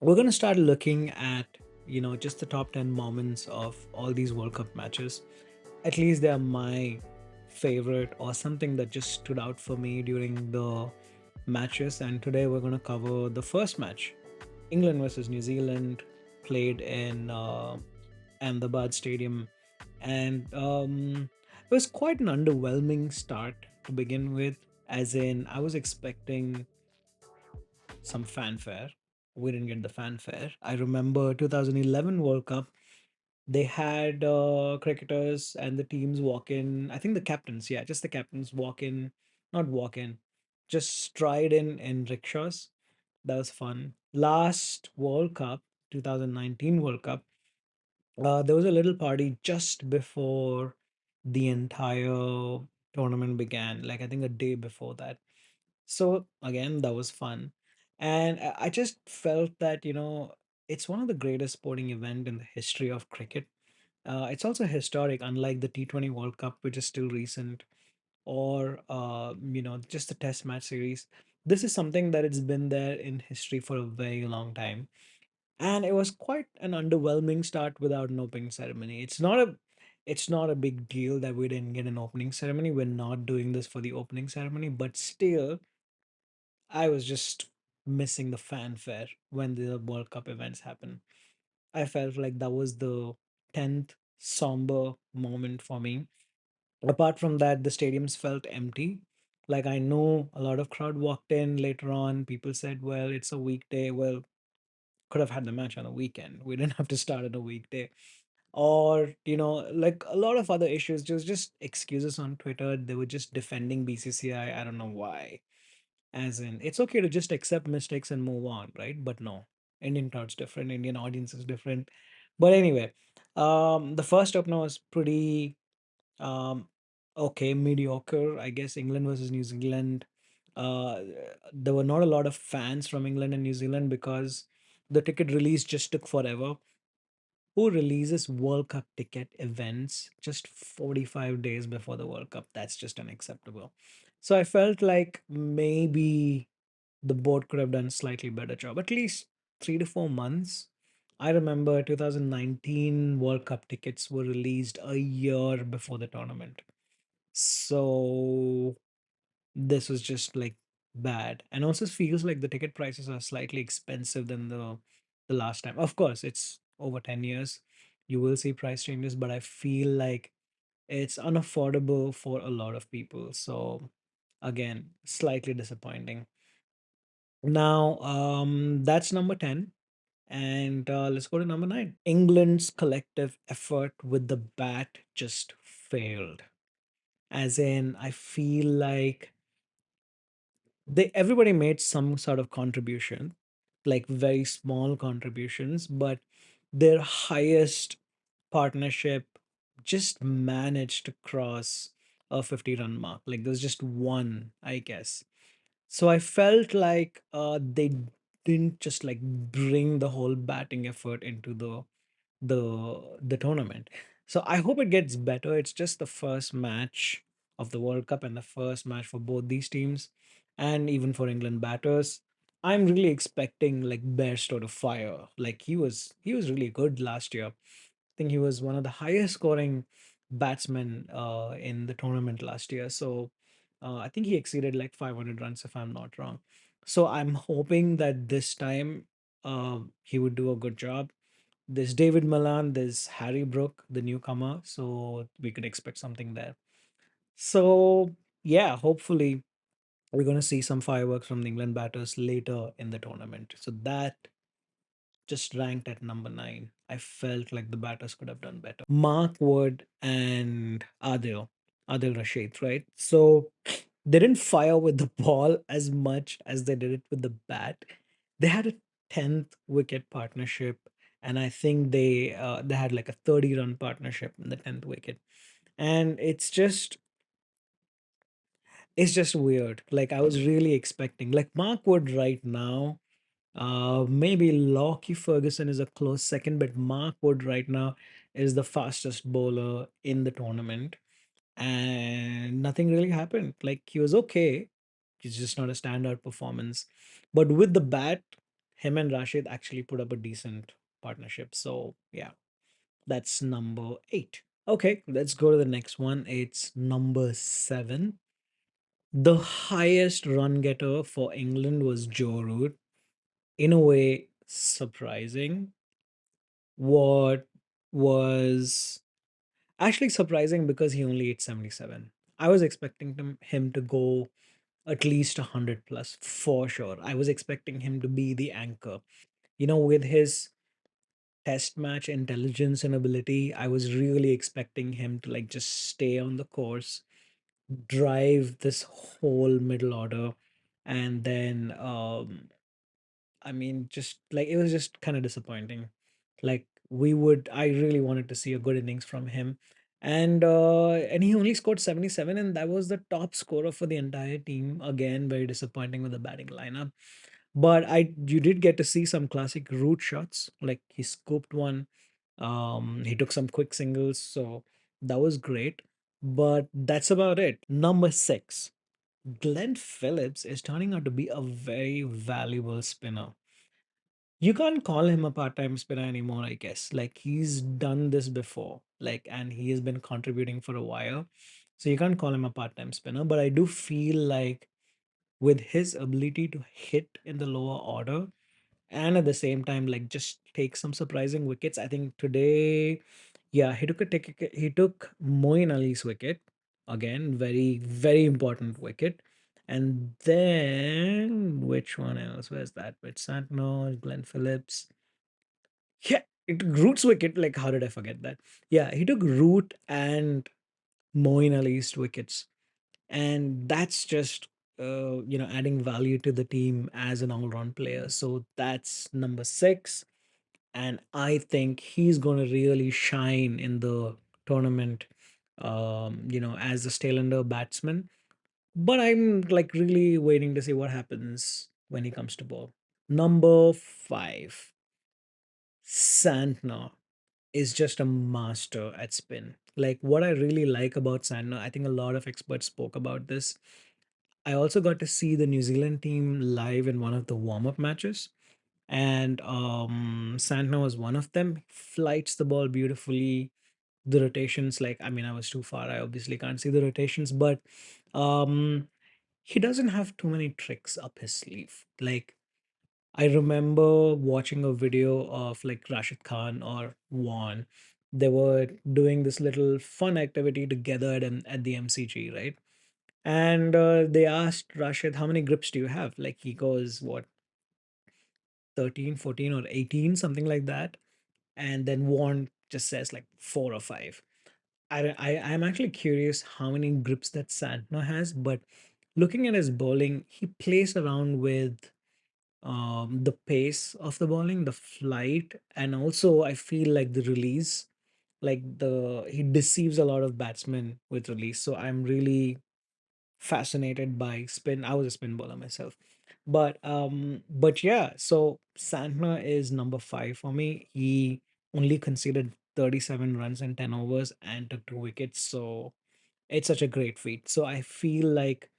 We're going to start looking at, just the top 10 moments of all these World Cup matches. At least they're my favorite or something that just stood out for me during the matches. And today we're going to cover the first match, England versus New Zealand, played in Ahmedabad Stadium. And it was quite an underwhelming start to begin with, as in, I was expecting some fanfare. We didn't get the fanfare. I remember 2011 World Cup. They had cricketers and the teams walk in. I think the captains, yeah, just the captains walk in, not walk in, just stride in rickshaws. That was fun. Last World Cup, 2019 World Cup, there was a little party just before the entire tournament began. Like I think a day before that. So again, that was fun. And I just felt that, it's one of the greatest sporting event in the history of cricket. It's also historic, unlike the T20 World Cup, which is still recent, or just the Test match series. This is something that it's been there in history for a very long time, and it was quite an underwhelming start without an opening ceremony. It's not a big deal that we didn't get an opening ceremony. We're not doing this for the opening ceremony, but still I was just missing the fanfare when the World Cup events happen. I felt like that was the 10th somber moment for me. Apart from that, the stadiums felt empty. Like I know a lot of crowd walked in later on. People said, well, it's a weekday. Well, could have had the match on a weekend. We didn't have to start on a weekday. Or, like a lot of other issues, just excuses on Twitter. They were just defending BCCI. I don't know why. As in, it's okay to just accept mistakes and move on, right? But no, Indian crowd's different, Indian audience is different. But anyway, the first opener was pretty um okay, mediocre. I guess England versus New Zealand. Uh, there were not a lot of fans from England and New Zealand because the ticket release just took forever. Who releases World Cup ticket events just 45 days before the World Cup? That's just unacceptable. So I felt like maybe the board could have done a slightly better job, at least 3 to 4 months. I remember 2019 World Cup tickets were released a year before the tournament. So this was just like bad. And also feels like the ticket prices are slightly expensive than the last time. Of course, it's over 10 years. You will see price changes, but I feel like it's unaffordable for a lot of people. So again, slightly disappointing. Now, that's number 10. And let's go to number 9. England's collective effort with the bat just failed. As in, I feel like everybody made some sort of contribution, like very small contributions, but their highest partnership just managed to cross a 50-run mark. Like there's just one, I guess. So I felt like they didn't just like bring the whole batting effort into the tournament. So I hope it gets better. It's just the first match of the World Cup and the first match for both these teams, and even for England batters. I'm really expecting like Bairstow to fire. Like he was really good last year. I think he was one of the highest scoring batsmen in the tournament last year. So I think he exceeded like 500 runs if I'm not wrong. So I'm hoping that this time he would do a good job. There's David Milan, there's Harry Brook, the newcomer, so we could expect something there. So yeah, hopefully we're going to see some fireworks from the England batters later in the tournament. So that just ranked at number 9. I felt like the batters could have done better. Mark Wood and Adil Rashid, right? So they didn't fire with the ball as much as they did it with the bat. They had a 10th wicket partnership, and I think they had like a 30-run partnership in the 10th wicket. And it's just weird. Like I was really expecting like Mark Wood right now. Maybe Lockie Ferguson is a close second, but Mark Wood right now is the fastest bowler in the tournament, and nothing really happened. Like he was okay, he's just not a standout performance. But with the bat, him and Rashid actually put up a decent partnership. So yeah, that's number 8. Okay, let's go to the next one. It's number 7. The highest run getter for England was Joe Root. In a way, surprising. What was actually surprising because he only hit 77. I was expecting him to go at least 100 plus for sure. I was expecting him to be the anchor. With his test match intelligence and ability, I was really expecting him to like just stay on the course, drive this whole middle order, and then I mean, just like it was just kind of disappointing. Like I really wanted to see a good innings from him, and he only scored 77, and that was the top scorer for the entire team. Again, very disappointing with the batting lineup. But you did get to see some classic root shots, like he scooped one. He took some quick singles, so that was great. But that's about it. Number 6, Glenn Phillips is turning out to be a very valuable spinner. You can't call him a part-time spinner anymore, I guess. Like he's done this before, like, and he has been contributing for a while. So you can't call him a part-time spinner, but I do feel like with his ability to hit in the lower order and at the same time like just take some surprising wickets. I think today, yeah, he took Moeen Ali's wicket again, very very important wicket. And then which one else? Where's that? With Santner, Glenn Phillips. Yeah, it took Root's wicket. Like how did I forget that? Yeah, he took Root and Moeen Ali's wickets, and that's just adding value to the team as an all-round player. So that's number 6, and I think he's going to really shine in the tournament, as a tail-ender batsman. But I'm like really waiting to see what happens when he comes to ball. Number 5, Santner is just a master at spin. Like what I really like about Santner, I think a lot of experts spoke about this. I also got to see the New Zealand team live in one of the warm-up matches, and Santner was one of them. Flights the ball beautifully. The rotations, like I mean, I was too far. I obviously can't see the rotations, but um, he doesn't have too many tricks up his sleeve. Like I remember watching a video of like Rashid Khan or Juan. They were doing this little fun activity together at the MCG, right? And they asked Rashid, how many grips do you have? Like he goes, what, 13, 14, or 18, something like that. And then Warren just says like 4 or 5. I'm actually curious how many grips that Santner has, but looking at his bowling, he plays around with the pace of the bowling, the flight, and also I feel like the release. Like he deceives a lot of batsmen with release. So I'm really fascinated by spin. I was a spin bowler myself. But yeah, so Santner is number 5 for me. He only conceded 37 runs in 10 overs and took 2 wickets. So it's such a great feat. So I feel like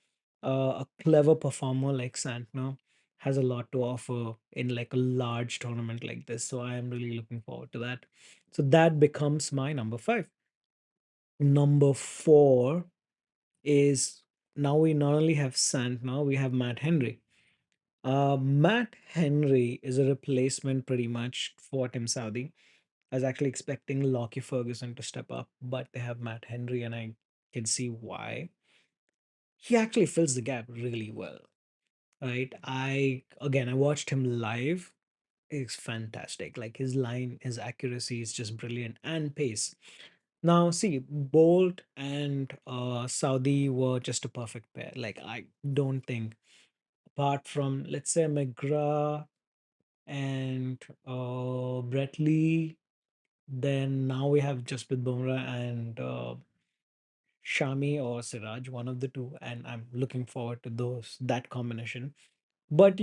a clever performer like Santner has a lot to offer in like a large tournament like this. So I am really looking forward to that. So that becomes my number 5. Number 4 is, now we not only have Santner, we have Matt Henry. Matt Henry is a replacement pretty much for Tim Saudi. I was actually expecting Lockie Ferguson to step up, but they have Matt Henry, and I can see why. He actually fills the gap really well, right? I watched him live. It's fantastic. Like his accuracy is just brilliant, and pace. Now, see, Bolt and Saudi were just a perfect pair. Like I don't think, apart from let's say McGrath and Brett Lee, then now we have just with Bumrah and Shami or Siraj, one of the two, and I'm looking forward to that combination. But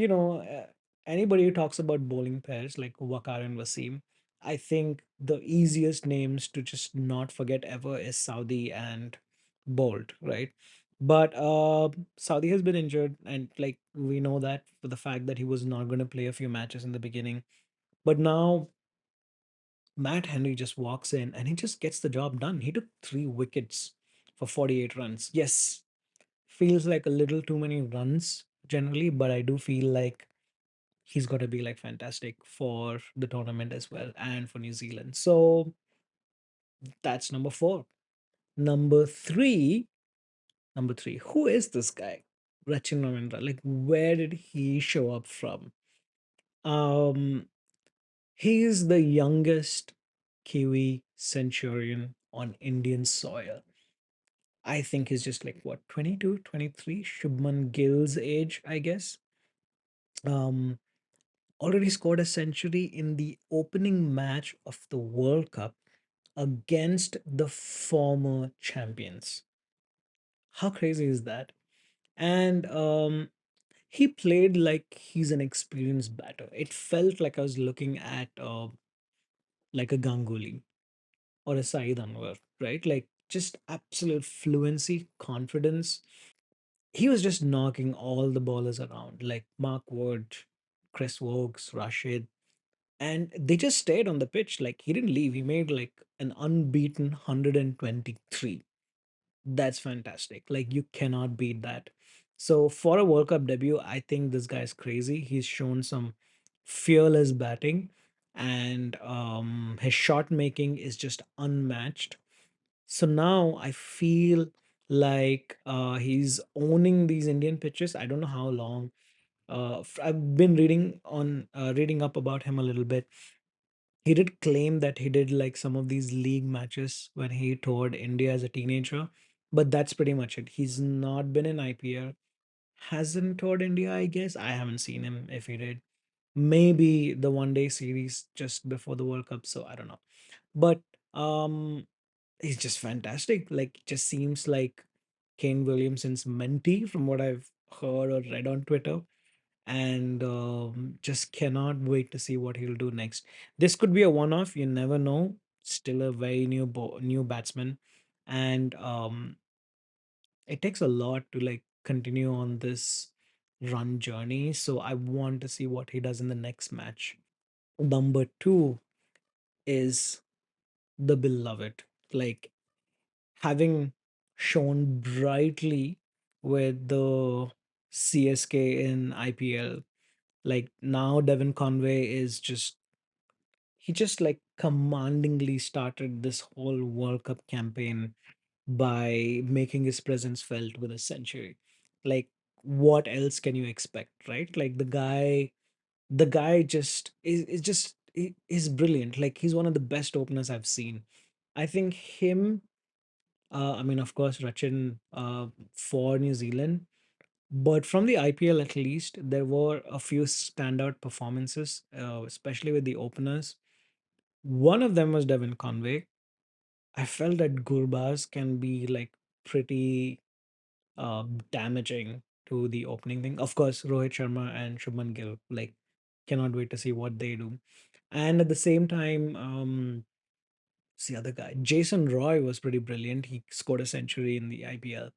anybody who talks about bowling pairs like Waqar and Wasim, I think the easiest names to just not forget ever is Saudi and Bolt, right? But Saudi has been injured, and like we know that for the fact that he was not going to play a few matches in the beginning. But now Matt Henry just walks in and he just gets the job done. He took 3 wickets for 48 runs. Yes, feels like a little too many runs generally, but I do feel like he's got to be like fantastic for the tournament as well and for New Zealand. So that's number four. Number three, number three. Who is this guy? Rachin Ravindra. Like, where did he show up from? Um, he is the youngest Kiwi centurion on Indian soil. I think he's just like what, 22, 23, Shubman Gill's age, I guess. Um, Already scored a century in the opening match of the World Cup against the former champions. How crazy is that? And he played like he's an experienced batter. It felt like I was looking at like a Ganguly or a Saeed Anwar, right? Like just absolute fluency, confidence. He was just knocking all the ballers around, like Mark Wood, Chris Wokes, Rashid, and they just stayed on the pitch. Like he didn't leave. He made like an unbeaten 123. That's fantastic. Like you cannot beat that. So for a World Cup debut, I think this guy's crazy. He's shown some fearless batting, and his shot making is just unmatched. So now I feel like he's owning these Indian pitches. I don't know how long. I've been reading up about him a little bit. He did claim that he did like some of these league matches when he toured India as a teenager, but that's pretty much it. He's not been in IPL, hasn't toured India, I guess. I haven't seen him if he did. Maybe the one day series just before the World Cup, so I don't know. But um he's just fantastic. Like just seems like Kane Williamson's mentee from what I've heard or read on Twitter, and just cannot wait to see what he'll do next. This could be a one-off. You never know. Still a very new batsman, and it takes a lot to like continue on this run journey. So I want to see what he does in the next match. Number two is the beloved, like having shown brightly with the CSK in IPL. Like now, Devon Conway is just he just like commandingly started this whole World Cup campaign by making his presence felt with a century. Like, what else can you expect, right? Like the guy just is just is brilliant. Like he's one of the best openers I've seen. I think him. I mean, of course, Rachin for New Zealand, but from the IPL at least, there were a few standout performances, especially with the openers. One of them was Devin Conway. I felt that Gurbaz can be like pretty damaging to the opening thing. Of course, Rohit Sharma and Shubman Gill, like, cannot wait to see what they do. And at the same time, what's the other guy? Jason Roy was pretty brilliant. He scored a century in the IPL.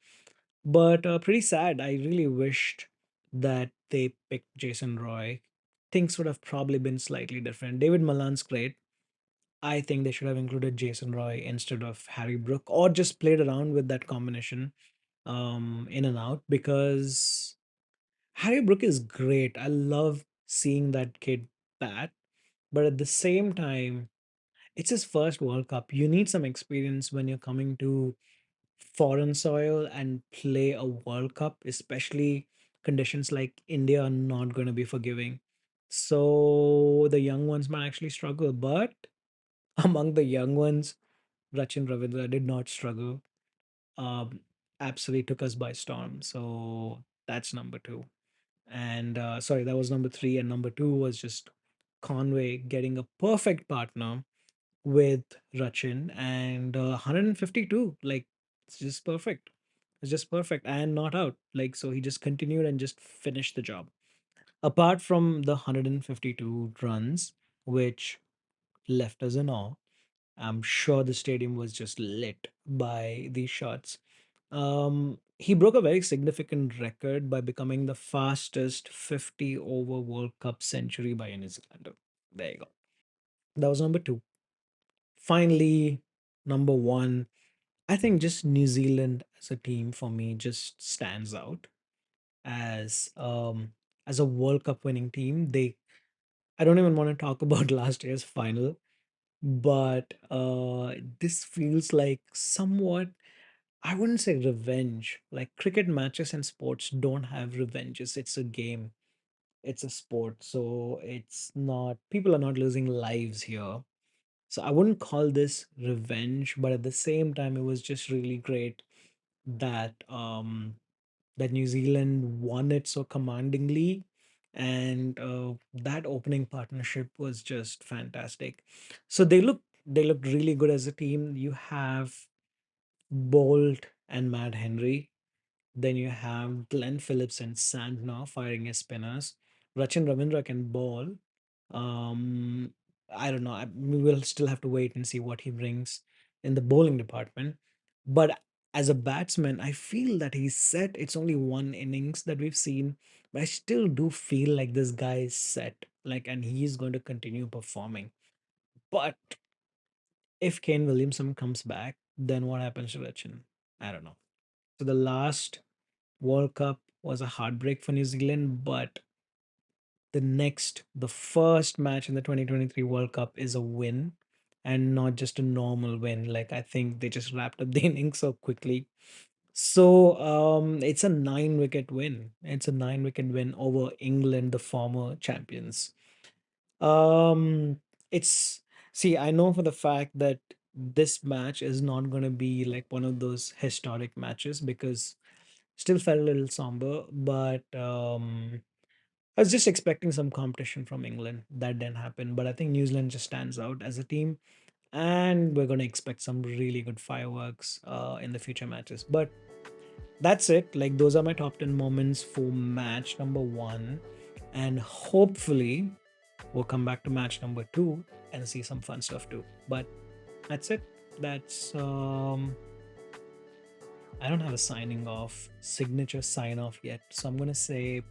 But pretty sad. I really wished that they picked Jason Roy. Things would have probably been slightly different. David Malan's great. I think they should have included Jason Roy instead of Harry Brook, or just played around with that combination in and out, because Harry Brook is great. I love seeing that kid bat, but at the same time, it's his first World Cup. You need some experience when you're coming to foreign soil and play a World Cup, especially conditions like India are not going to be forgiving. So the young ones might actually struggle, but among the young ones, Rachin Ravindra did not struggle. Um, Absolutely took us by storm. So that's number two. And sorry, that was number three. And number two was just Conway getting a perfect partner with Rachin, and 152. Like, it's just perfect. It's just perfect and not out. Like, so he just continued and just finished the job. Apart from the 152 runs, which left us in awe, I'm sure the stadium was just lit by these shots. He broke a very significant record by becoming the fastest 50 over World Cup century by a New Zealander. There you go. That was number two. Finally, number one, I think just New Zealand as a team for me just stands out as as a World Cup winning team. I don't even want to talk about last year's final, but this feels like somewhat, I wouldn't say revenge. Like cricket matches and sports don't have revenges. It's a game. It's a sport. So it's not, people are not losing lives here. So I wouldn't call this revenge, but at the same time, it was just really great that that New Zealand won it so commandingly, and that opening partnership was just fantastic. So they look really good as a team. You have Bolt and Matt Henry. Then you have Glenn Phillips and Santner firing as spinners. Rachin Ravindra can bowl. Um, I don't know. We will still have to wait and see what he brings in the bowling department. But as a batsman, I feel that he's set. It's only one innings that we've seen, but I still do feel like this guy is set. Like, and he's going to continue performing. But if Kane Williamson comes back, then what happens to Rachin? I don't know. So the last World Cup was a heartbreak for New Zealand, but the first match in the 2023 World Cup is a win and not just a normal win. Like, I think they just wrapped up the innings so quickly. So it's a 9 wicket win. It's a 9 wicket win over England, the former champions. Um, it's See, I know for the fact that this match is not going to be like one of those historic matches because still felt a little somber, but I was just expecting some competition from England. That didn't happen, but I think New Zealand just stands out as a team, and we're going to expect some really good fireworks in the future matches. But that's it. Like, those are my top 10 moments for match number one, and hopefully, we'll come back to match number two and see some fun stuff too. But that's it. That's I don't have a signing off signature sign off yet, so I'm gonna say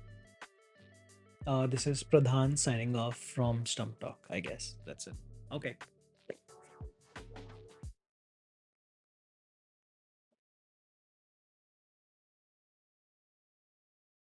this is Pradhan signing off from Stump Talk. I guess that's it. Okay.